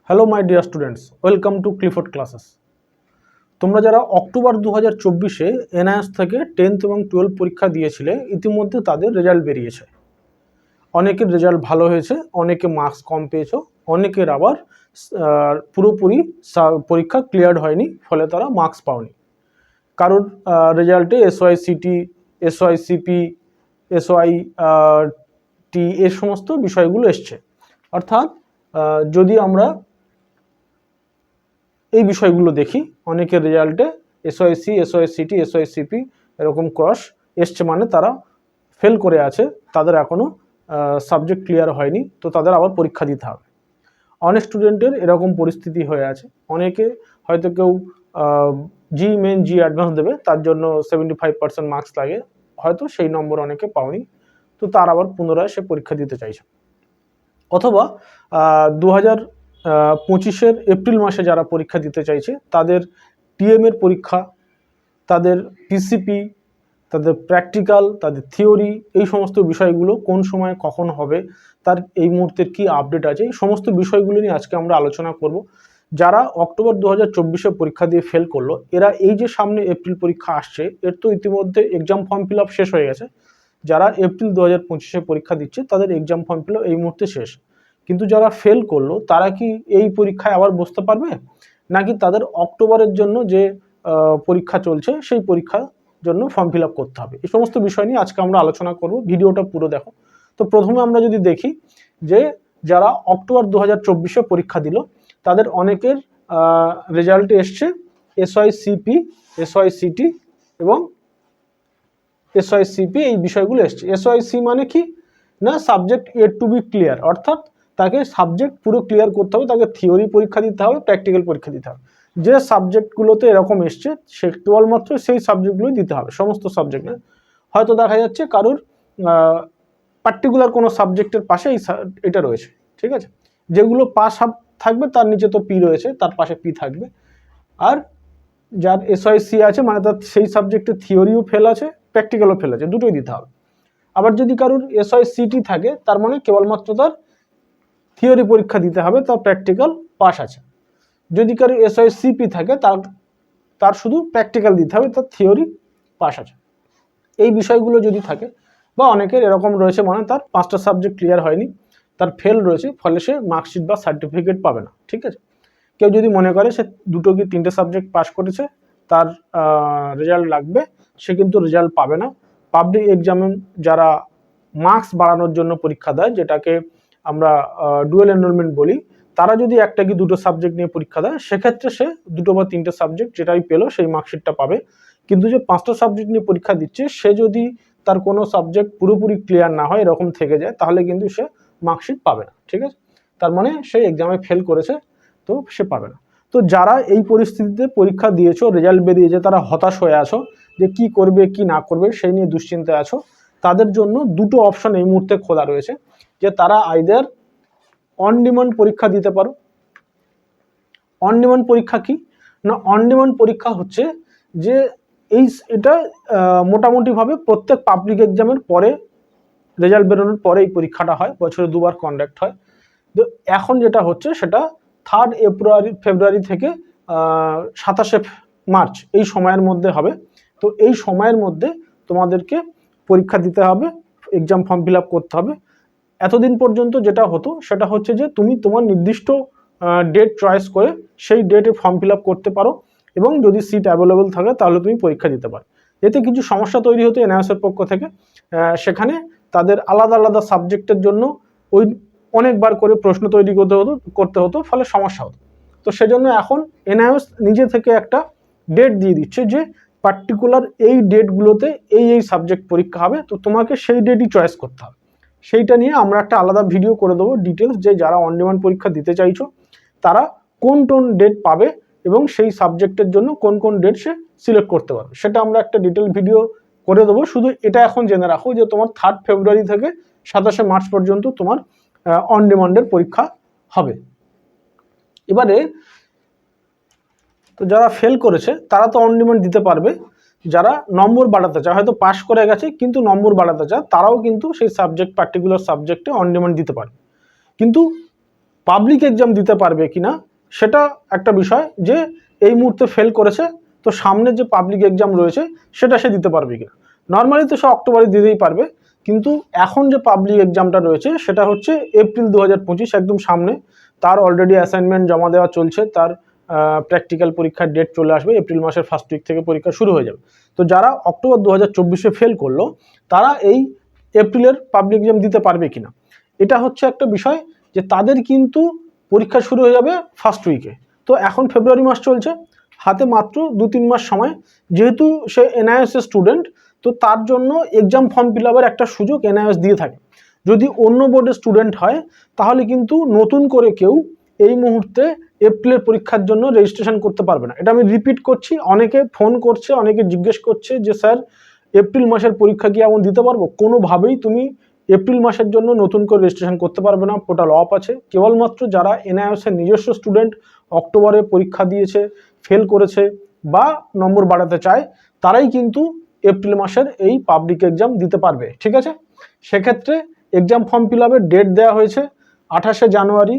Hello my dear students, welcome to Clifford classes. তোমরা যারা October 2024-এ NIS থেকে 10th এবং 12th পরীক্ষা দিয়েছিলে, ইতিমধ্যে তাদের রেজাল্ট বেরিয়েছে। অনেকের রেজাল্ট ভালো হয়েছে, অনেকে মার্কস কম পেয়েছো, অনেকের আবার পুরোপুরি পরীক্ষা ক্লিয়ার হয়নি, ফলে তারা মার্কস পাওনি। কারোর রেজাল্টে SYCT, SYCP, SYT এর সমস্ত বিষয়গুলো এসছে। অর্থাৎ যদি এই বিষয়গুলো দেখি, অনেকের রেজাল্টে SYC, SYCT, SYCP এরকম ক্রস এসছে, মানে তারা ফেল করে আছে, তাদের এখনও সাবজেক্ট ক্লিয়ার হয়নি, তো তাদের আবার পরীক্ষা দিতে হবে। অনেক স্টুডেন্টের এরকম পরিস্থিতি হয়ে আছে। অনেকে হয়তো কেউ জি মেন জি অ্যাডভান্স দেবে, তার জন্য 75% মার্কস লাগে, হয়তো সেই নম্বর অনেকে পাওনি, তো তার আবার পুনরায় সে পরীক্ষা দিতে চাইছে। অথবা 2025-এর এপ্রিল মাসে যারা পরীক্ষা দিতে চাইছে, তাদের টিএম এর পরীক্ষা, তাদের পিসিপি, তাদের প্র্যাকটিক্যাল, তাদের থিওরি, এই সমস্ত বিষয়গুলো কোন সময় কখন হবে, তার এই মুহূর্তের কি আপডেট আছে, এই সমস্ত বিষয়গুলো নিয়ে আজকে আমরা আলোচনা করব। যারা অক্টোবর 2024-এ পরীক্ষা দিয়ে ফেল করলো, এরা এই যে সামনে এপ্রিল পরীক্ষা আসছে, এর তো ইতিমধ্যে এক্সাম ফর্ম ফিল আপ শেষ হয়ে গেছে। যারা এপ্রিল 2025-এ পরীক্ষা দিচ্ছে, তাদের এক্সাম ফর্ম ফিল আপ এই মুহূর্তে শেষ। কিন্তু যারা ফেল করলো, তারা কি এই পরীক্ষায় আবার বসতে পারবে, নাকি তাদের অক্টোবরের জন্য যে পরীক্ষা চলছে সেই পরীক্ষার জন্য ফর্ম ফিল আপ করতে হবে? এই সমস্ত বিষয় নিয়ে আজকে আমরা আলোচনা করব, ভিডিওটা পুরো দেখো। তো প্রথমে আমরা যদি দেখি যে যারা অক্টোবর 2024-এ পরীক্ষা দিল, তাদের অনেকের রেজাল্টে এসছে SYCP, SYCT এবং SYCP, এই বিষয়গুলো এসছে। SYC মানে কি না, subject yet to be clear, অর্থাৎ তাকে সাবজেক্ট পুরো ক্লিয়ার করতে হবে, তাকে থিওরি পরীক্ষা দিতে হবে, প্র্যাকটিক্যাল পরীক্ষা দিতে হবে। যে সাবজেক্টগুলোতে এরকম এসছে সে কেবলমাত্র সেই সাবজেক্টগুলোই দিতে হবে, সমস্ত সাবজেক্ট না। হয়তো দেখা যাচ্ছে কারোর পার্টিকুলার কোনো সাবজেক্টের পাশে এটা রয়েছে, ঠিক আছে, যেগুলো পাস থাকবে তার নিচে তো পি রয়েছে, তার পাশে পি থাকবে। আর যার SYC আছে, মানে তার সেই সাবজেক্টের থিওরিও ফেল আছে, প্র্যাকটিক্যালও ফেল আছে, দুটোই দিতে হবে। আবার যদি কারোর SYCT থাকে, তার মানে কেবলমাত্র তার থিওরি পরীক্ষা দিতে হবে, তার প্র্যাকটিক্যাল পাস আছে। যদি কারোর SYCP থাকে, তার শুধু প্র্যাকটিক্যাল দিতে হবে, তার থিওরি পাস আছে। এই বিষয়গুলো যদি থাকে, বা অনেকের এরকম রয়েছে, মানে তার 5টা সাবজেক্ট ক্লিয়ার হয়নি, তার ফেল রয়েছে, ফলে সে মার্কশিট বা সার্টিফিকেট পাবে না, ঠিক আছে। কেউ যদি মনে করে সে 2টো কি 3টে সাবজেক্ট পাস করেছে, তার রেজাল্ট লাগবে, সে কিন্তু রেজাল্ট পাবে না। পাবলিক এক্সামে যারা মার্কস বাড়ানোর জন্য পরীক্ষা দেয়, যেটাকে আমরা ডুয়েল এনরোলমেন্ট বলি, তারা যদি একটা কি 2টো সাবজেক্ট নিয়ে পরীক্ষা দেয়, সেক্ষেত্রে সে 2টো বা 3টে সাবজেক্ট যেটাই পেলো সেই মার্কশিটটা পাবে। কিন্তু যে 5টা সাবজেক্ট নিয়ে পরীক্ষা দিচ্ছে, সে যদি তার কোনো সাবজেক্ট পুরোপুরি ক্লিয়ার না হয়, এরকম থেকে যায়, তাহলে কিন্তু সে মার্কশিট পাবে না, ঠিক আছে। তার মানে সে এক্সামে ফেল করেছে, তো সে পাবে না। তো যারা এই পরিস্থিতিতে পরীক্ষা দিয়েছো, রেজাল্ট বেরিয়েছে, তারা হতাশ হয়ে আছো যে কি করবে কি না করবে সেই নিয়ে দুশ্চিন্তায় আছো, তাদের জন্য 2টো অপশন এই মুহূর্তে খোলা রয়েছে, যে তারা আইদার অন ডিমান্ড পরীক্ষা দিতে পারো। অন ডিমান্ড পরীক্ষা কি না, অন ডিমান্ড পরীক্ষা হচ্ছে যে এটা মোটামুটিভাবে প্রত্যেক পাবলিক এক্সামের পরে, রেজাল্ট বেরোনোর পরে এই পরীক্ষাটা হয়, বছরে 2বার কন্ডাক্ট হয়। তো এখন যেটা হচ্ছে সেটা 3rd ফেব্রুয়ারি থেকে 27শে মার্চ এই সময়ের মধ্যে হবে। তো এই সময়ের মধ্যে তোমাদেরকে পরীক্ষা দিতে হবে, এক্সাম ফর্ম ফিল আপ করতে হবে। এতদিন পর্যন্ত যেটা হতো সেটা হচ্ছে যে তুমি তোমার নির্দিষ্ট ডেট চয়েস করে সেই ডেটে ফর্ম ফিল আপ করতে পারো, এবং যদি সিট অ্যাভেলেবেল থাকে তাহলে তুমি পরীক্ষা দিতে পারো। এতে কিছু সমস্যা তৈরি হতো এনআইএসের পক্ষ থেকে, সেখানে তাদের আলাদা আলাদা সাবজেক্টের জন্য ওই অনেকবার করে প্রশ্ন তৈরি করতে হতো, ফলে সমস্যা হতো। তো সেজন্য এখন এনআইএস নিজে থেকে একটা ডেট দিয়ে দিচ্ছে যে পার্টিকুলার এই ডেটগুলোতে এই সাবজেক্ট পরীক্ষা হবে, তো তোমাকে সেই ডেটই চয়েস করতে হবে। সেইটা নিয়ে আমরা একটা আলাদা ভিডিও করে দেবো ডিটেলস, যে যারা অন ডিমান্ড পরীক্ষা দিতে চাইছো তারা কোন ডেট পাবে এবং সেই সাবজেক্টের জন্য কোন ডেট সে সিলেক্ট করতে পারবে, সেটা আমরা একটা ডিটেল ভিডিও করে দেবো। শুধু এটা এখন জেনে রাখো যে তোমার 3rd ফেব্রুয়ারি থেকে 27শে মার্চ পর্যন্ত তোমার অন ডিমান্ডের পরীক্ষা হবে। এবারে তো যারা ফেল করেছে তারা তো অন ডিমান্ড দিতে পারবে, যারা নম্বর বাড়াতে চায়, হয়তো পাস করে গেছে কিন্তু নম্বর বাড়াতে চায়, তারাও কিন্তু সেই সাবজেক্ট পার্টিকুলার সাবজেক্টে অন ডিমান্ড দিতে পারে। কিন্তু পাবলিক এক্সাম দিতে পারবে কিনা সেটা একটা বিষয়, যে এই মুহূর্তে ফেল করেছে তো সামনে যে পাবলিক এক্সাম রয়েছে সেটা সে দিতে পারবে কিনা। নর্মালি তো সে অক্টোবরে দিতেই পারবে, কিন্তু এখন যে পাবলিক এক্সামটা রয়েছে সেটা হচ্ছে এপ্রিল 2025, একদম সামনে। তার অলরেডি অ্যাসাইনমেন্ট জমা দেওয়া চলছে, তার প্র্যাকটিক্যাল পরীক্ষার ডেট চলে আসবে, এপ্রিল মাসের ফার্স্ট উইক থেকে পরীক্ষা শুরু হয়ে যাবে। তো যারা অক্টোবর 2024-এ ফেল করলো তারা এই এপ্রিলের পাবলিক এক্সাম দিতে পারবে কিনা, এটা হচ্ছে একটা বিষয়, যে তাদের কিন্তু পরীক্ষা শুরু হয়ে যাবে ফার্স্ট উইকে। তো এখন ফেব্রুয়ারি মাস চলছে, হাতে মাত্র 2-3 মাস সময়। যেহেতু সে এনআইএস এর স্টুডেন্ট, তো তার জন্য এক্সাম ফর্ম ফিল আপের একটা সুযোগ এনআইএস দিয়ে থাকে। যদি অন্য বোর্ডের স্টুডেন্ট হয় তাহলে কিন্তু নতুন করে কেউ এই মুহূর্তে এপ্রিলের পরীক্ষার জন্য রেজিস্ট্রেশন করতে পারবে না। এটা আমি রিপিট করছি, অনেকে ফোন করছে, অনেকে জিজ্ঞেস করছে যে স্যার এপ্রিল মাসের পরীক্ষা কি এমন দিতে পারবো। কোনোভাবেই তুমি এপ্রিল মাসের জন্য নতুন করে রেজিস্ট্রেশন করতে পারবে না, পোর্টাল অফ আছে। কেবলমাত্র যারা এনআইএস এর নিজস্ব স্টুডেন্ট, অক্টোবরে পরীক্ষা দিয়েছে, ফেল করেছে বা নম্বর বাড়াতে চায়, তারাই কিন্তু এপ্রিল মাসের এই পাবলিক এক্সাম দিতে পারবে। ঠিক আছে, সেক্ষেত্রে এক্সাম ফর্ম ফিল আপের ডেট দেওয়া হয়েছে 28শে জানুয়ারি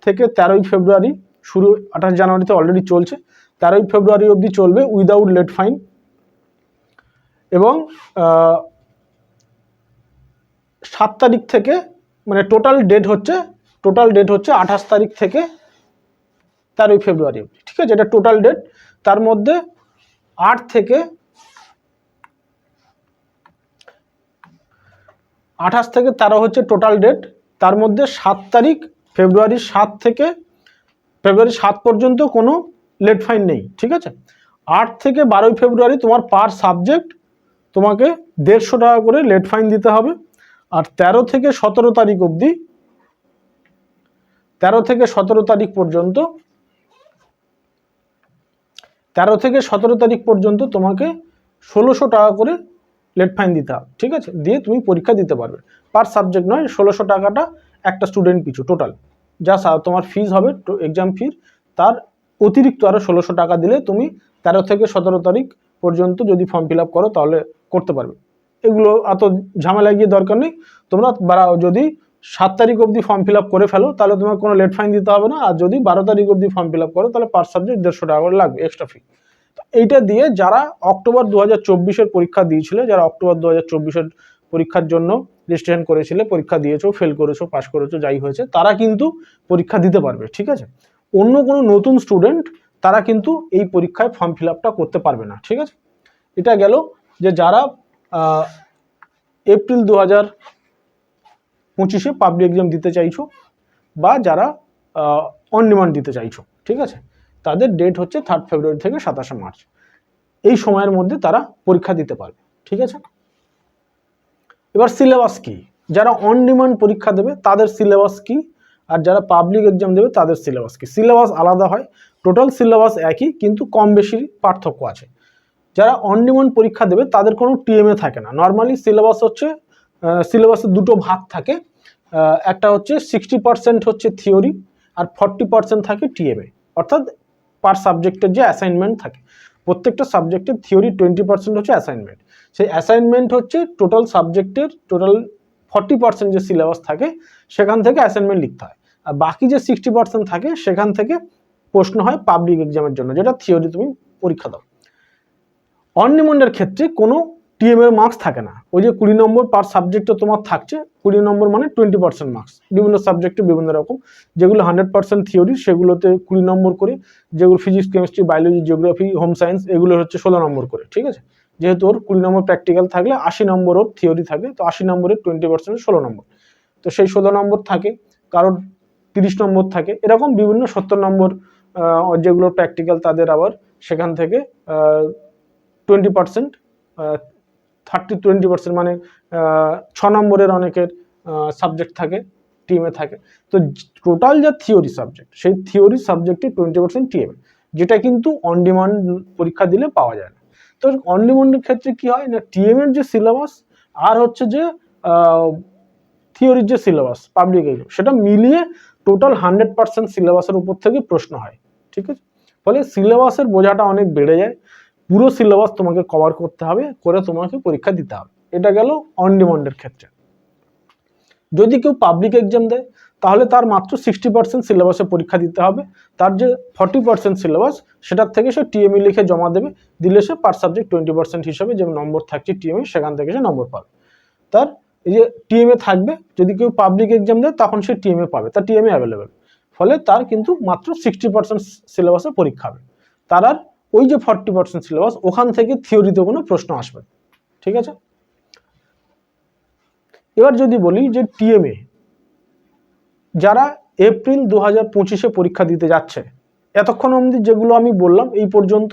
থেকে 13ই ফেব্রুয়ারি শুরু। 28 জানুয়ারিতে অলরেডি চলছে, 13ই ফেব্রুয়ারি অবধি চলবে উইদাউট লেট ফাইন। এবং 7 তারিখ থেকে, মানে টোটাল ডেট হচ্ছে 28 তারিখ থেকে 13ই ফেব্রুয়ারি অবধি। ঠিক আছে, এটা টোটাল ডেট। তার মধ্যে 8 থেকে 28 থেকে 13 হচ্ছে টোটাল ডেট। তার মধ্যে 7 তারিখ ফেব্রুয়ারি 7 থেকে ফেব্রুয়ারি 7 পর্যন্ত কোনো লেট ফাইন নেই। ঠিক আছে, 8 থেকে 12ই ফেব্রুয়ারি তোমার পার সাবজেক্ট তোমাকে 150 টাকা করে লেট ফাইন দিতে হবে। আর 13 থেকে 17 তারিখ অবধি, 13 থেকে 17 তারিখ পর্যন্ত 13 থেকে 17 তারিখ পর্যন্ত তোমাকে 1600 টাকা করে লেট ফাইন দিতে হবে। ঠিক আছে, দিয়ে তুমি পরীক্ষা দিতে পারবে। পার সাবজেক্ট নয়, 1600 টাকাটা একটা স্টুডেন্ট পিছু টোটাল যা তোমার ফিজ হবে এক্সাম ফির, তার অতিরিক্ত আরও 1600 টাকা দিলে তুমি 13 থেকে 17 তারিখ পর্যন্ত যদি ফর্ম ফিল আপ করো তাহলে করতে পারবে। এগুলো এত ঝামেলা গিয়ে দরকার নেই। তোমরা যদি 7 তারিখ অবধি ফর্ম ফিল আপ করে ফেলো তাহলে তোমার কোনো লেট ফাইন দিতে হবে না। আর যদি 12 তারিখ অবধি ফর্ম ফিল আপ করো তাহলে পার সাবজেক্ট 150 টাকা করে লাগবে এক্সট্রা ফি। এইটা দিয়ে যারা অক্টোবর 2024-এর পরীক্ষা দিয়েছিল, যারা অক্টোবর 2024-এর পরীক্ষার জন্য রেজিস্ট্রেশন করেছিলে, পরীক্ষা দিয়েছো, ফেল করেছো, পাস করেছো, যাই হয়েছে, তারা কিন্তু পরীক্ষা দিতে পারবে। ঠিক আছে, অন্য কোনো নতুন স্টুডেন্ট তারা কিন্তু এই পরীক্ষায় ফর্ম ফিল আপটা করতে পারবে না। ঠিক আছে, এটা গেল যে যারা এপ্রিল 2025-এ পাবলিক এক্সাম দিতে চাইছো বা যারা অন ডিমান্ড দিতে চাইছো। ঠিক আছে, তাদের ডেট হচ্ছে 3 ফেব্রুয়ারি থেকে 27 মার্চ। এই সময়ের মধ্যে তারা পরীক্ষা দিতে পারবে। ঠিক আছে, এবার সিলেবাস কি, যারা অন ডিমান্ড পরীক্ষা দেবে তাদের সিলেবাস কি, আর যারা পাবলিক এক্সাম দেবে তাদের সিলেবাস কি। সিলেবাস আলাদা হয়, টোটাল সিলেবাস একই, কিন্তু কম বেশি পার্থক্য আছে। যারা অন ডিমান্ড পরীক্ষা দেবে তাদের কোনো টিএমএ থাকে না। নর্মালি সিলেবাস হচ্ছে, সিলেবাসে দুটো ভাগ থাকে, একটা হচ্ছে 60% হচ্ছে থিওরি আর 40% থাকে টিএমএ, অর্থাৎ পার সাবজেক্টের যে অ্যাসাইনমেন্ট থাকে। প্রত্যেকটা সাবজেক্টের থিওরি 20% হচ্ছে অ্যাসাইনমেন্ট। সেই অ্যাসাইনমেন্ট হচ্ছে টোটাল সাবজেক্টের টোটাল 40% যে সিলেবাস থাকে সেখান থেকে অ্যাসাইনমেন্ট লিখতে হয়। আর বাকি যে 60% থাকে সেখান থেকে প্রশ্ন হয় পাবলিক এক্সামের জন্য, যেটা থিওরি তুমি পরীক্ষা দাও। অন ডিমান্ডের ক্ষেত্রে কোনো টিএমএর মার্কস থাকে না। ওই যে 20 নম্বর পার সাবজেক্টে তোমার থাকছে, 20 নম্বর মানে 20% মার্কস। বিভিন্ন সাবজেক্টে বিভিন্ন রকম, যেগুলো 100% থিওরি সেগুলোতে 20 নম্বর করে, যেগুলো physics, chemistry, biology, geography, home science এগুলো হচ্ছে 16 নম্বর করে। ঠিক আছে, যেহেতু ওর 20 নম্বর প্র্যাকটিক্যাল থাকলে 80 নম্বর ওর থিওরি থাকে, তো 80 নম্বরের 20% 16 নম্বর, তো সেই 16 নম্বর থাকে। কারণ 30 নম্বর থাকে, এরকম বিভিন্ন 70 নম্বর যেগুলো প্র্যাকটিক্যাল তাদের আবার সেখান থেকে 20%, 20% মানে 6 নম্বরের অনেকের সাবজেক্ট থাকে, টিএমএ থাকে। তো টোটাল যা থিওরি সাবজেক্ট, সেই থিওরি সাবজেক্টে 20% টিএমএ, যেটা কিন্তু অন ডিমান্ড পরীক্ষা দিলে পাওয়া যায় না। তো অন ডিমান্ডের ক্ষেত্রে কি হয় না, টিএমএর যে সিলেবাস আর হচ্ছে যে থিওরির যে সিলেবাস পাবলিক এক্সাম, সেটা মিলিয়ে টোটাল 100% সিলেবাসের উপর থেকে প্রশ্ন হয়। ঠিক আছে, ফলে সিলেবাসের বোঝাটা অনেক বেড়ে যায়। পুরো সিলেবাস তোমাকে কভার করতে হবে, করে তোমাকে পরীক্ষা দিতে হবে। এটা গেল অন ডিমান্ডের ক্ষেত্রে। যদি কেউ পাবলিক এক্সাম দেয় তাহলে তার মাত্র 60% সিলেবাসে পরীক্ষা দিতে হবে। তার যে 40% সিলেবাস সেটার থেকে সে টিএমই লিখে জমা দেবে, দিলে সে পার সাবজেক্ট 20% হিসাবে যে নম্বর থাকছে টিএমই সেখান থেকে সে নম্বর পাবে। তার এই যে টিএমএ থাকবে, যদি কেউ পাবলিক এক্সাম দেয় তখন সে টিএমএ পাবে, তার টিএমএ অ্যাভেলেবেল। ফলে তার কিন্তু মাত্র 60% সিলেবাসে পরীক্ষা হবে। তার আর ওই যে 40% সিলেবাস ওখান থেকে থিওরিতে কোনো প্রশ্ন আসবে, ঠিক আছে। এবার যদি বলি যে টিএমএ যারা এপ্রিল 2025-এ পরীক্ষা দিতে যাচ্ছে, এতক্ষণ অবধি যেগুলো আমি বললাম এই পর্যন্ত,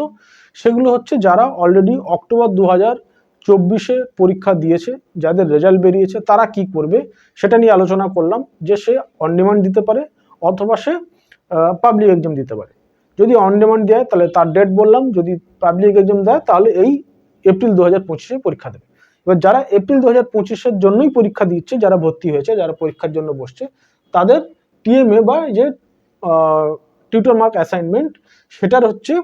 সেগুলো হচ্ছে যারা অলরেডি অক্টোবর 2024-এ পরীক্ষা দিয়েছে, যাদের রেজাল্ট বেরিয়েছে, তারা কি করবে সেটা নিয়ে আলোচনা করলাম। যে সে অন ডিমান্ড দিতে পারে অথবা সে পাবলিক এক্সাম দিতে পারে। যদি অন ডিমান্ড দেয় তাহলে তার ডেট বললাম, যদি পাবলিক এক্সাম দেয় তাহলে এই এপ্রিল 2025-এ পরীক্ষা দেবে। এবার যারা এপ্রিল 2025-এর জন্যই পরীক্ষা দিচ্ছে, যারা ভর্তি হয়েছে, যারা পরীক্ষার জন্য বসছে, তাদের টিএমএ বা যে টিউটর মার্ক অ্যাসাইনমেন্ট সেটার হচ্ছে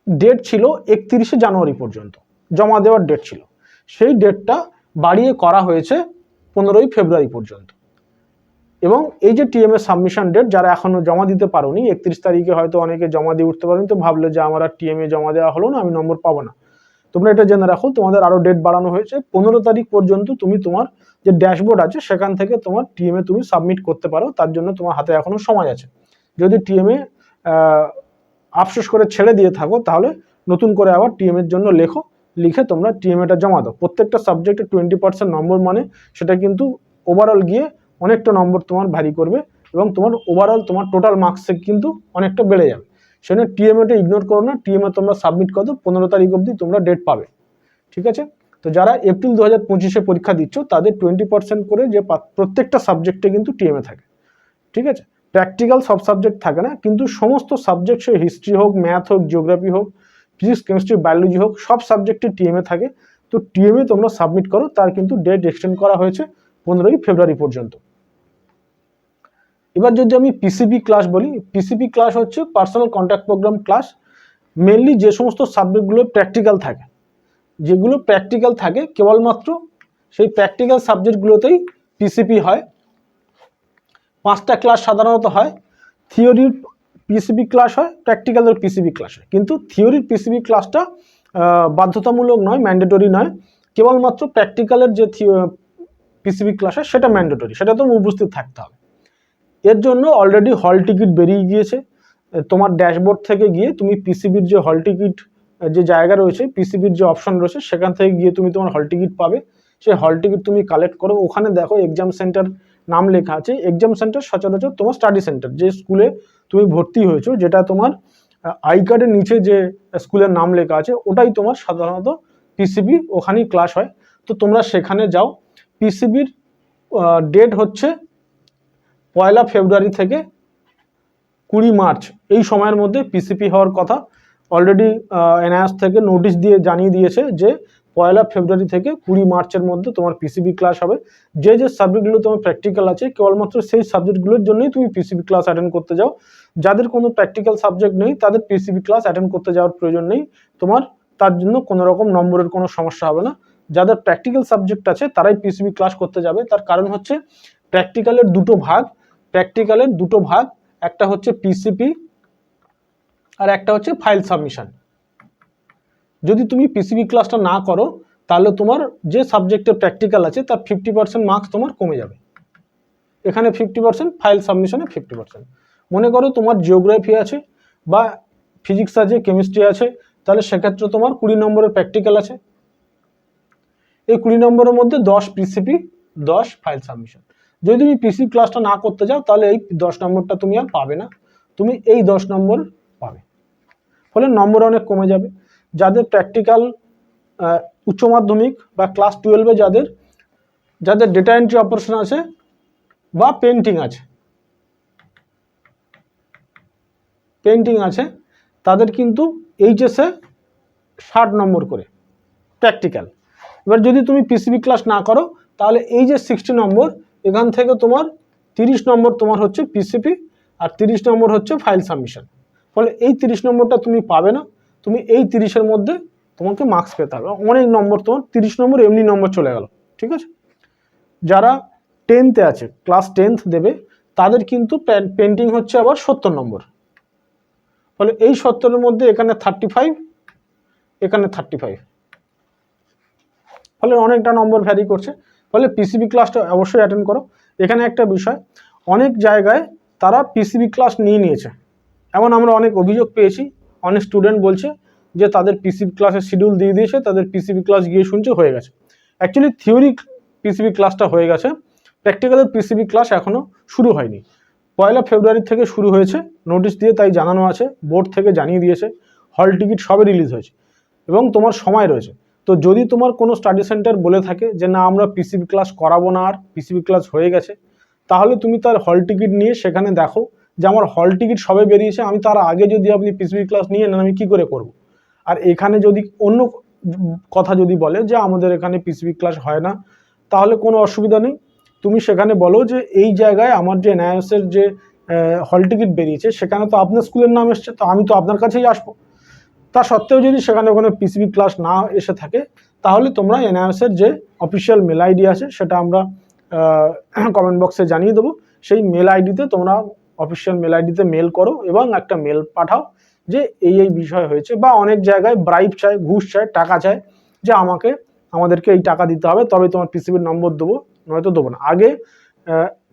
ডেট ছিল 31শে জানুয়ারি পর্যন্ত জমা দেওয়ার ডেট ছিল, সেই ডেটটা বাড়িয়ে করা হয়েছে 15ই ফেব্রুয়ারি পর্যন্ত। এবং এই যে টিএমএ সাবমিশন ডেট, যারা এখনো জমা দিতে পারোনি, 31 তারিখে হয়তো অনেকে জমা দিয়ে উঠতে পারেনি, তো ভাবলে যে আমার আর টিএমএ জমা দেওয়া হলো না, আমি নম্বর পাবো না। তোমরা এটা জেনে রাখো, তোমাদের আরো ডেট বাড়ানো হয়েছে। 15 তারিখ পর্যন্ত তুমি তোমার যে ড্যাশবোর্ড আছে সেখান থেকে তোমার টিএমএ তুমি সাবমিট করতে পারো, তার জন্য তোমার হাতে এখনো সময় আছে। যদি টিএমএ আফসোস করে ছেড়ে দিয়ে থাকো তাহলে নতুন করে আবার টিএমএর জন্য লেখো, লিখে তোমরা টিএমএটা জমা দাও। প্রত্যেকটা সাবজেক্টে 20% নম্বর, মানে সেটা কিন্তু ওভারঅল গিয়ে অনেকটা নম্বর তোমার ভ্যারি করবে এবং তোমার ওভারঅল তোমার টোটাল মার্কসে কিন্তু অনেকটা বেড়ে যাবে। সেজন্য টিএমএটা ইগনোর করো না, টিএমএ তোমরা সাবমিট করো, 15 তারিখ অবধি তোমরা ডেট পাবে, ঠিক আছে। তো যারা এপ্রিল 2025-এ পরীক্ষা দিচ্ছ তাদের 20% করে যে প্রত্যেকটা সাবজেক্টে কিন্তু টিএমএ থাকে, ঠিক আছে। প্র্যাকটিক্যাল সব সাবজেক্ট থাকে না, কিন্তু সমস্ত সাবজেক্ট, সে হিস্ট্রি হোক, ম্যাথ হোক, জিওগ্রাফি হোক, ফিজিক্স, কেমিস্ট্রি, বায়োলজি হোক, সব সাবজেক্টে টিএমএ থাকে। তো টিএমএ তোমরা সাবমিট করো, তার কিন্তু ডেট এক্সটেন্ড করা হয়েছে 15ই ফেব্রুয়ারি পর্যন্ত। এবার যদি আমি পিসিবি ক্লাস বলি, পিসিবি ক্লাস হচ্ছে personal contact programme class. Mainly যে সমস্ত সাবজেক্টগুলো প্র্যাকটিক্যাল থাকে, যেগুলো প্র্যাকটিক্যাল থাকে কেবলমাত্র সেই প্র্যাকটিক্যাল সাবজেক্টগুলোতেই পিসিপি হয়। 5টা ক্লাস সাধারণত হয়, থিওরির পিসিবি ক্লাস হয়, প্র্যাকটিক্যালের পিসিবি ক্লাস হয়। কিন্তু থিওরির পিসিবি ক্লাসটা বাধ্যতামূলক নয়, ম্যান্ডেটরি নয়, কেবলমাত্র প্র্যাকটিক্যালের যে পিসিবি ক্লাস হয় সেটা ম্যান্ডেটরি, সেটা তো উপস্থিত থাকতে হবে। এর জন্য অলরেডি হল টিকিট বেরিয়ে গিয়েছে। তোমার ড্যাশবোর্ড থেকে গিয়ে তুমি পিসিবির যে হল টিকিট যে জায়গা রয়েছে, পিসিবির যে অপশন রয়েছে সেখান থেকে গিয়ে তুমি তোমার হল টিকিট পাবে। সেই হল টিকিট তুমি কালেক্ট করো, ওখানে দেখো এক্সাম সেন্টার নাম লেখা আছে। এক্সাম সেন্টার সচরাচর তোমার স্টাডি সেন্টার, যে স্কুলে তুমি ভর্তি হয়েছো, যেটা তোমার আই কার্ডের নিচে যে স্কুলের নাম লেখা আছে ওটাই তোমার সাধারণত পিসিবি, ওখানেই ক্লাস হয়। তো তোমরা সেখানে যাও। পিসিবির ডেট হচ্ছে 1 ফেব্রুয়ারি থেকে 20 মার্চ, এই সময়ের মধ্যে পিসিপি হওয়ার কথা। অলরেডি এনআইএস থেকে নোটিশ দিয়ে জানিয়ে দিয়েছে যে 1 ফেব্রুয়ারি থেকে 20 মার্চের মধ্যে তোমার পিসিবি ক্লাস হবে। যে যে সাবজেক্টগুলো তোমার প্র্যাকটিক্যাল আছে কেবলমাত্র সেই সাবজেক্টগুলোর জন্যই তুমি পিসিবি ক্লাস অ্যাটেন্ড করতে যাও। যাদের কোনো প্র্যাকটিক্যাল সাবজেক্ট নেই তাদের পিসিবি ক্লাস অ্যাটেন্ড করতে যাওয়ার প্রয়োজন নেই, তোমার তার জন্য কোনো রকম নম্বরের কোনো সমস্যা হবে না। যাদের প্র্যাকটিক্যাল সাবজেক্ট আছে তারাই পিসিবি ক্লাস করতে যাবে। তার কারণ হচ্ছে প্র্যাকটিক্যালের দুটো ভাগ, একটা হচ্ছে পিসিপি আর একটা হচ্ছে ফাইল সাবমিশন। যদি তুমি পিসিবি ক্লাসটা না করো তাহলে তোমার যে সাবজেক্টে প্র্যাকটিক্যাল আছে তার 50% মার্কস তোমার কমে যাবে। এখানে 50%, ফাইল সাবমিশনে 50%। মনে করো তোমার জিওগ্রাফি আছে বা ফিজিক্স আছে, কেমিস্ট্রি আছে, তাহলে সেক্ষেত্রে তোমার 20 নম্বরের প্র্যাকটিক্যাল আছে। এই 20 নম্বরের মধ্যে 10 পিসিপি, 10 ফাইল সাবমিশন। যদি তুমি পিসি ক্লাসটা না করতে যাও তাহলে এই 10 নম্বরটা তুমি আর পাবে না, তুমি এই 10 নম্বর পাবে। ফলে নম্বর অনেক কমে যাবে। যাদের প্র্যাকটিক্যাল উচ্চ মাধ্যমিক বা ক্লাস 12-এ যাদের ডেটা এন্ট্রি অপারেশন আছে বা পেন্টিং আছে তাদের কিন্তু এইচএসে 60 নম্বর করে প্র্যাকটিক্যাল। এবার যদি তুমি পিসিবি ক্লাস না করো তাহলে এই যে 60 নম্বর, এখান থেকে তোমার 30 নম্বর তোমার হচ্ছে পিসিপি আর 30 নম্বর হচ্ছে ফাইল সাবমিশন। ফলে এই 30 নম্বরটা তুমি পাবে না, তুমি এই 30-এর মধ্যে তোমাকে মার্কস পেতে হবে। অনেক নম্বর, তোমার 30 নম্বর এমনি নম্বর চলে গেল, ঠিক আছে। যারা 10th আছে, ক্লাস 10th দেবে, তাদের কিন্তু পেন্টিং হচ্ছে আবার 70 নম্বর। ফলে এই 70-এর মধ্যে এখানে 35, এখানে 35, ফলে অনেকটা নম্বর ভ্যারি করছে। ফলে পিসিবি ক্লাসটা অবশ্যই অ্যাটেন্ড করো। এখানে একটা বিষয়, অনেক জায়গায় তারা পিসিবি ক্লাস নিয়ে নিয়েছে, এমন আমরা অনেক অভিযোগ পেয়েছি। অনেক স্টুডেন্ট বলছে যে তাদের পিসিবি ক্লাসের শিডিউল দিয়ে দিয়েছে, তাদের পিসিবি ক্লাস গিয়ে শুনছে হয়ে গেছে। অ্যাকচুয়ালি থিওরি পিসিবি ক্লাসটা হয়ে গেছে, প্র্যাকটিক্যালের পিসিবি ক্লাস এখনও শুরু হয়নি। 1 ফেব্রুয়ারি থেকে শুরু হয়েছে, নোটিশ দিয়ে তাই জানানো আছে, বোর্ড থেকে জানিয়ে দিয়েছে, হল টিকিট সবে রিলিজ হয়েছে এবং তোমার সময় রয়েছে। তো যদি তোমার কোনো স্টাডি সেন্টার বলে থাকে যে না আমরা পিসিবি ক্লাস করাবো না, আর পিসিবি ক্লাস হয়ে গেছে, তাহলে তুমি তার হল টিকিট নিয়ে সেখানে দেখো যে আমার হল টিকিট সবে বেরিয়েছে, আমি তার আগে যদি আপনি পিসিবি ক্লাস নিয়ে নেন আমি কি করে করব। আর এখানে যদি অন্য কথা যদি বলে যে আমাদের এখানে পিসিবি ক্লাস হয় না, তাহলে কোনো অসুবিধা নেই। তুমি সেখানে বলো যে এই জায়গায় আমার যে এনআইএসের যে হল টিকিট বেরিয়েছে সেখানে তো আপনার স্কুলের নাম এসছে, তো আমি তো আপনার কাছেই আসবো। তা সত্ত্বেও যদি সেখানে কোনো পিসিবি ক্লাস না এসে থাকে, তাহলে তোমরা এনআইএসের যে অফিসিয়াল মেল আইডি আছে সেটা আমরা কমেন্ট বক্সে জানিয়ে দেবো। সেই মেল আইডিতে তোমরা অফিসিয়াল মেল আইডিতে মেল করো এবং একটা মেল পাঠাও যে এই বিষয় হয়েছে। বা অনেক জায়গায় ব্রাইব চায়, ঘুষ চায়, টাকা চায় যে আমাদেরকে এই টাকা দিতে হবে তবে তোমার পিসিবির নম্বর দেবো, নয়তো দেবো না। আগে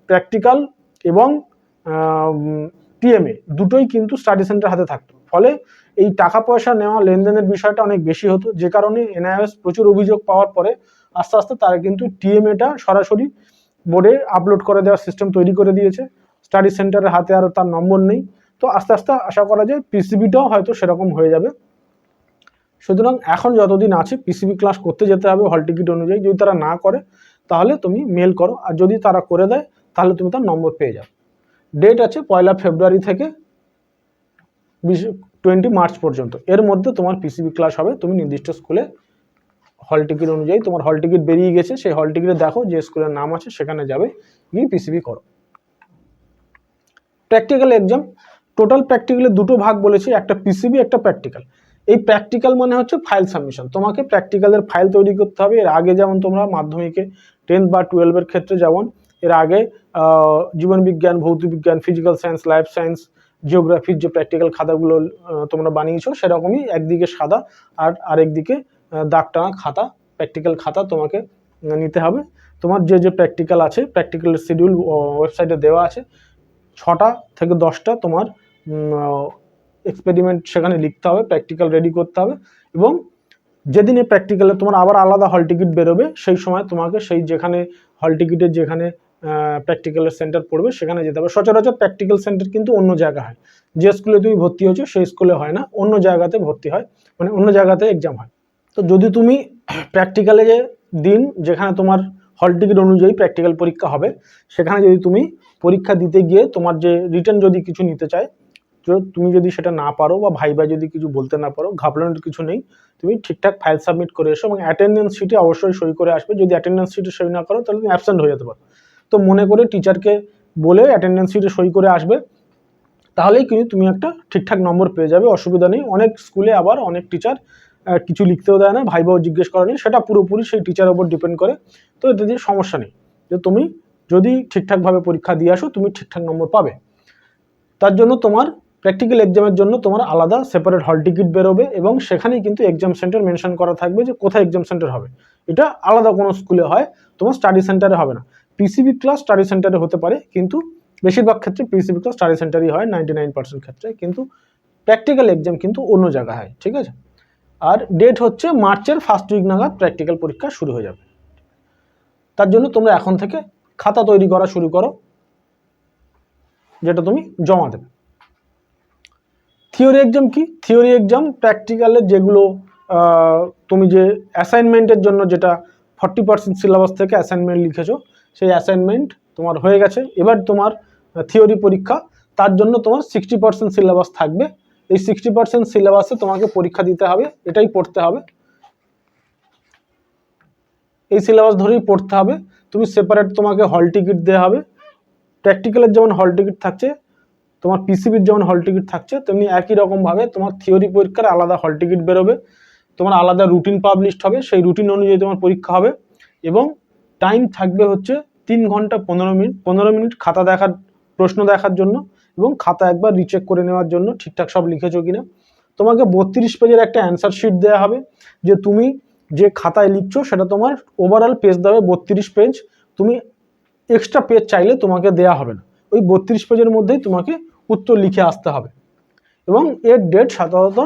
প্র্যাকটিক্যাল এবং টিএমএ দুটোই কিন্তু স্টাডি সেন্টার হাতে থাকতো, ফলে এই টাকা পয়সা নেওয়া লেনদেনের বিষয়টা অনেক বেশি হতো, যে কারণে এনআইএস প্রচুর অভিযোগ পাওয়ার পরে আস্তে আস্তে তারা কিন্তু টিএমএটা সরাসরি বোর্ডে আপলোড করে দেওয়ার সিস্টেম তৈরি করে দিয়েছে। স্টাডি সেন্টারের হাতে আর তার নম্বর নেই, তো আস্তে আস্তে আশা করা যায় পিসিবিটাও হয়তো সেরকম হয়ে যাবে। সুতরাং এখন যতদিন আছে পিসিবি ক্লাস করতে যেতে হবে হল টিকিট অনুযায়ী। যদি তারা না করে তাহলে তুমি মেল করো, আর যদি তারা করে দেয় তাহলে তুমি তার নম্বর পেয়ে যাও। ডেট আছে 1 ফেব্রুয়ারি থেকে 20 মার্চ পর্যন্ত, এর মধ্যে তোমার পিসিবি ক্লাস হবে। তুমি নির্দিষ্ট স্কুলে হল টিকিট অনুযায়ী, তোমার হল টিকিট বেরিয়ে গেছে, সেই হল টিকিটে দেখো যে স্কুলের নাম আছে সেখানে যাবে, গিয়ে পিসিবি করো। প্র্যাকটিক্যাল এক্সাম, টোটাল প্র্যাকটিক্যালের দুটো ভাগ বলেছি, একটা পিসিবি একটা প্র্যাকটিক্যাল। এই প্র্যাকটিক্যাল মানে হচ্ছে ফাইল সাবমিশন, তোমাকে প্র্যাকটিক্যালের ফাইল তৈরি করতে হবে। এর আগে যেমন তোমরা মাধ্যমিকে 10 বা 12-এর ক্ষেত্রে যেমন এর আগে জীবন বিজ্ঞান, ভৌত বিজ্ঞান, ফিজিক্যাল সায়েন্স, লাইফ সায়েন্স, জিওগ্রাফির যে প্র্যাকটিক্যাল খাতাগুলো তোমরা বানিয়েছো, সেরকমই একদিকে সাদা আর আরেকদিকে দাগ টানা খাতা, প্র্যাকটিক্যাল খাতা তোমাকে নিতে হবে। তোমার যে প্র্যাকটিক্যাল আছে, প্র্যাকটিক্যালের শিডিউল ওয়েবসাইটে দেওয়া আছে, 6টা থেকে 10টা তোমার এক্সপেরিমেন্ট সেখানে লিখতে হবে, প্র্যাকটিক্যাল রেডি করতে হবে। এবং যেদিনে প্র্যাকটিক্যালে তোমার আবার আলাদা হল টিকিট বেরোবে, সেই সময় তোমাকে সেই যেখানে হল টিকিটের যেখানে প্র্যাকটিক্যালের সেন্টার পড়বে সেখানে যেতে হবে। সচরাচর প্র্যাকটিক্যাল সেন্টার কিন্তু অন্য জায়গায় হয়, যে স্কুলে তুমি ভর্তি হয়েছো সেই স্কুলে হয় না, অন্য জায়গাতে ভর্তি হয়, মানে অন্য জায়গাতে এক্সাম হয়। তো যদি তুমি প্র্যাকটিক্যালে যে দিন যেখানে তোমার হল টিকিট অনুযায়ী প্র্যাকটিক্যাল পরীক্ষা হবে, সেখানে যদি তুমি পরীক্ষা দিতে গিয়ে তোমার যে রিটার্ন যদি কিছু নিতে চায়, তুমি যদি সেটা না পারো বা ভাইবা যদি কিছু বলতে না পারো, ঘাবড়ানোর কিছু নেই। তুমি ঠিকঠাক ফাইল সাবমিট করে এসো এবং অ্যাটেন্ডেন্স শিটে অবশ্যই সই করে আসবে। যদি অ্যাটেন্ডেন্স শিটে সই না করো তাহলে তুমি অ্যাবসেন্ট হয়ে যেতে পারো। তো মনে করে টিচারকে বলে অ্যাটেন্ডেন্স শিটে সই করে আসবে, তাহলেই কিন্তু তুমি একটা ঠিকঠাক নম্বর পেয়ে যাবে, অসুবিধা নেই। অনেক স্কুলে আবার অনেক টিচার কিছু লিখতেও দেয় না, ভাইবাও জিজ্ঞেস করা নেই, সেটা পুরোপুরি সেই টিচারের উপর ডিপেন্ড করে। তো এতে দিয়ে সমস্যা নেই, যে তুমি যদি ঠিকঠাকভাবে পরীক্ষা দিয়ে আসো তুমি ঠিকঠাক নম্বর পাবে। তার জন্য তোমার প্র্যাকটিক্যাল এক্সামের জন্য তোমার আলাদা সেপারেট হল টিকিট বেরোবে এবং সেখানেই কিন্তু এক্সাম সেন্টার মেনশন করা থাকবে যে কোথায় এক্সাম সেন্টার হবে। এটা আলাদা কোনো স্কুলে হয়, তোমার স্টাডি সেন্টারে হবে না। পিসিবি ক্লাস স্টাডি সেন্টারে হতে পারে, কিন্তু বেশিরভাগ ক্ষেত্রে পিসিবি ক্লাস স্টাডি সেন্টারই হয়, 99% ক্ষেত্রে। কিন্তু প্র্যাকটিক্যাল এক্সাম কিন্তু অন্য জায়গায় হয়, ঠিক আছে। আর ডেট হচ্ছে মার্চের ফার্স্ট উইক নাগাদ প্র্যাকটিক্যাল পরীক্ষা শুরু হয়ে যাবে। তার জন্য তোমরা এখন থেকে খাতা তৈরি করা শুরু করো, যেটা তুমি জমা দেবে। থিওরি এক্সাম কি? থিওরি এক্সাম প্র্যাকটিক্যালের যেগুলো তুমি যে অ্যাসাইনমেন্টের জন্য যেটা 40% সিলেবাস থেকে অ্যাসাইনমেন্ট লিখেছো, সেই অ্যাসাইনমেন্ট তোমার হয়ে গেছে। এবার তোমার থিওরি পরীক্ষা, তার জন্য তোমার 60% সিলেবাস থাকবে। এই 60% সিলেবাসে তোমাকে পরীক্ষা দিতে হবে, এটাই পড়তে হবে, এই সিলেবাস ধরেই পড়তে হবে। তুমি সেপারেট তোমাকে হল টিকিট দেওয়া হবে। প্র্যাকটিক্যালের যেমন হল টিকিট থাকছে, তোমার পিসিবির যেমন হল টিকিট থাকছে, তেমনি একই রকমভাবে তোমার থিওরি পরীক্ষার আলাদা হল টিকিট বেরোবে, তোমার আলাদা রুটিন পাবলিশড হবে, সেই রুটিন অনুযায়ী তোমার পরীক্ষা হবে এবং টাইম থাকবে হচ্ছে 3 ঘন্টা 15 মিনিট খাতা দেখার, প্রশ্ন দেখার জন্য এবং খাতা একবার রিচেক করে নেওয়ার জন্য ঠিকঠাক সব লিখেছো কিনা। তোমাকে 32 পেজের একটা অ্যান্সার শিট দেওয়া হবে, যে তুমি যে খাতায় লিখছো সেটা তোমার ওভারঅল পেজ দেবে 32 পেজ, তুমি এক্সট্রা পেজ চাইলে তোমাকে দেয়া হবে না, ওই 32 পেজের মধ্যেই তোমাকে উত্তর লিখে আসতে হবে। এবং এর ডেট সাধারণত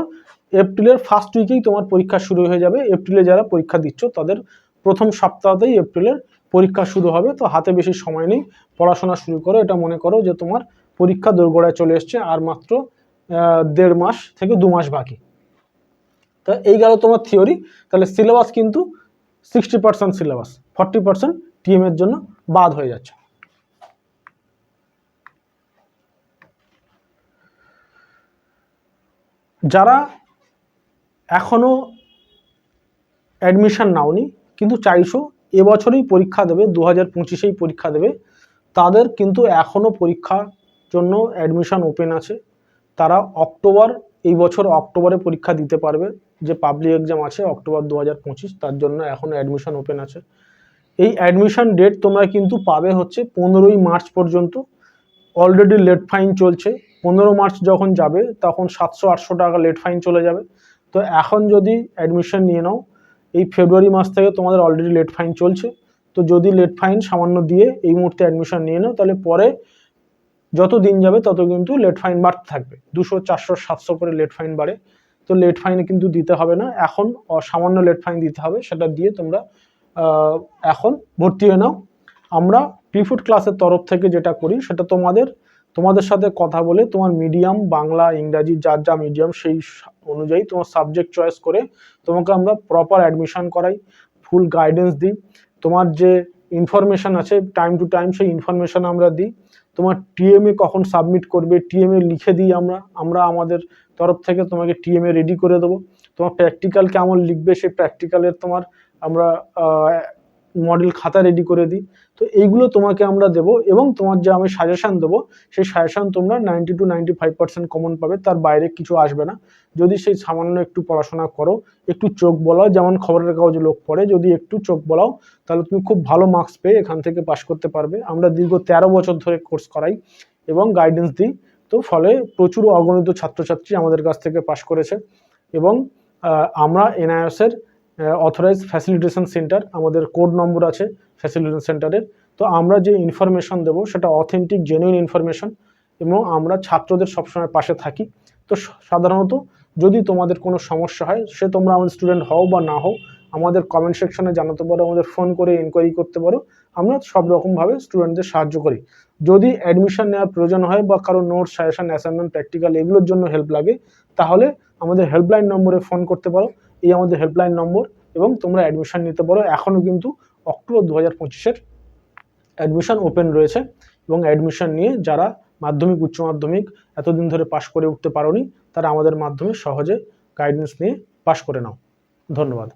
এপ্রিলের ফার্স্ট উইকেই তোমার পরীক্ষা শুরু হয়ে যাবে। এপ্রিলে যারা পরীক্ষা দিচ্ছ তাদের প্রথম সপ্তাহতেই এপ্রিলের পরীক্ষা শুরু হবে, তো হাতে বেশি সময় নেই, পড়াশোনা শুরু করো। এটা মনে করো যে তোমার পরীক্ষা দোরগোড়ায় চলে এসছে, আর মাত্র 1.5 মাস থেকে 2 মাস বাকি। তা এই গেল তোমার থিওরি। তাহলে সিলেবাস কিন্তু 60% সিলেবাস, 40% টিএম এর জন্য বাদ হয়ে যাচ্ছে। যারা এখনো অ্যাডমিশন নাওনি কিন্তু চাইছো এবছরেই পরীক্ষা দেবে, 2025-এই পরীক্ষা দেবে, তাদের কিন্তু এখনো পরীক্ষার জন্য অ্যাডমিশন ওপেন আছে। তারা এই বছর অক্টোবরে পরীক্ষা দিতে পারবে, যে পাবলিক এক্সাম আছে অক্টোবর 2025, তার জন্য এখনো অ্যাডমিশন ওপেন আছে। এই অ্যাডমিশন ডেট তোমরা কিন্তু পাবে হচ্ছে 15ই মার্চ পর্যন্ত। অলরেডি লেট ফাইন চলছে, 15 মার্চ যখন যাবে তখন 700-800 টাকা লেট ফাইন চলে যাবে। তো এখন যদি অ্যাডমিশন নিয়ে নাও, এই ফেব্রুয়ারি মাস থেকে তোমাদের অলরেডি লেট ফাইন চলছে, তো যদি লেট ফাইন সামান্য দিয়ে এই মুহূর্তে অ্যাডমিশন নিয়ে নাও, তাহলে পরে যত দিন যাবে তত কিন্তু লেট ফাইন বাড়তে থাকবে, 200, 400, 700 করে লেট ফাইন বাড়ে। তো লেট ফাইনে কিন্তু দিতে হবে না, এখন সামান্য লেট ফাইন দিতে হবে, সেটা দিয়ে তোমরা এখন ভর্তি হয়ে নাও। আমরা প্রিফুড ক্লাসের তরফ থেকে যেটা করি সেটা তোমাদের সাথে কথা বলে তোমার মিডিয়াম বাংলা ইংরাজি যার যা মিডিয়াম সেই অনুযায়ী তোমার সাবজেক্ট চয়েস করে তোমাকে আমরা প্রপার অ্যাডমিশন করাই, ফুল গাইডেন্স দিই। তোমার যে ইনফরমেশন আছে টাইম টু টাইম সেই ইনফরমেশন আমরা দিই। তোমার টিএমএ কখন সাবমিট করবে টিএমএ লিখে দিই আমরা আমাদের তরফ থেকে তোমাকে টিএমএ রেডি করে দেবো। তোমার প্র্যাকটিক্যাল কেমন লিখবে সেই প্র্যাকটিক্যালের তোমার আমরা মডেল খাতা রেডি করে দিই। তো এইগুলো তোমাকে আমরা দেবো, এবং তোমার যে আমি সাজেশন দেবো সেই সাজেশন তোমরা 90 to 95% কমন পাবে, তার বাইরে কিছু আসবে না। যদি সেই সামান্য একটু পড়াশোনা করো, একটু চোখ বলাও, যেমন খবরের কাগজে লোক পড়ে, যদি একটু চোখ বলাও তাহলে তুমি খুব ভালো মার্কস পেয়ে এখান থেকে পাশ করতে পারবে। আমরা দীর্ঘ 13 বছর ধরে কোর্স করাই এবং গাইডেন্স দিই, তো ফলে প্রচুর অগণিত ছাত্রছাত্রী আমাদের কাছ থেকে পাশ করেছে। এবং আমরা এনআইএস-এর অথরাইজ ফ্যাসিলিটেশন সেন্টার, আমাদের কোড নম্বর আছে ফ্যাসিলিটেশন সেন্টারের। তো আমরা যে ইনফরমেশন দেবো সেটা অথেন্টিক জেনুইন ইনফরমেশন, এবং আমরা ছাত্রদের সবসময় পাশে থাকি। তো সাধারণত যদি তোমাদের কোনো সমস্যা হয়, সে তোমরা আমাদের স্টুডেন্ট হও বা না হও, আমাদের কমেন্ট সেকশনে জানাতে পারো, আমাদের ফোন করে এনকোয়ারি করতে পারো, আমরা সব রকমভাবে স্টুডেন্টদের সাহায্য করি। যদি অ্যাডমিশন নেওয়ার প্রয়োজন হয় বা কারো নোটস সাজেশন অ্যাসাইনমেন্ট প্র্যাকটিক্যাল এগুলোর জন্য হেল্প লাগে, তাহলে আমাদের হেল্পলাইন নম্বরে ফোন করতে পারো, এই আমাদের হেল্পলাইন নম্বর, এবং তোমরা অ্যাডমিশন নিতে পারো। এখনও কিন্তু অক্টোবর 2025-এর অ্যাডমিশন ওপেন রয়েছে, এবং অ্যাডমিশন নিয়ে যারা মাধ্যমিক উচ্চ মাধ্যমিক এতদিন ধরে পাশ করে উঠতে পারোনি, তারা আমাদের মাধ্যমে সহজে গাইডেন্স নিয়ে পাশ করে নাও। ধন্যবাদ।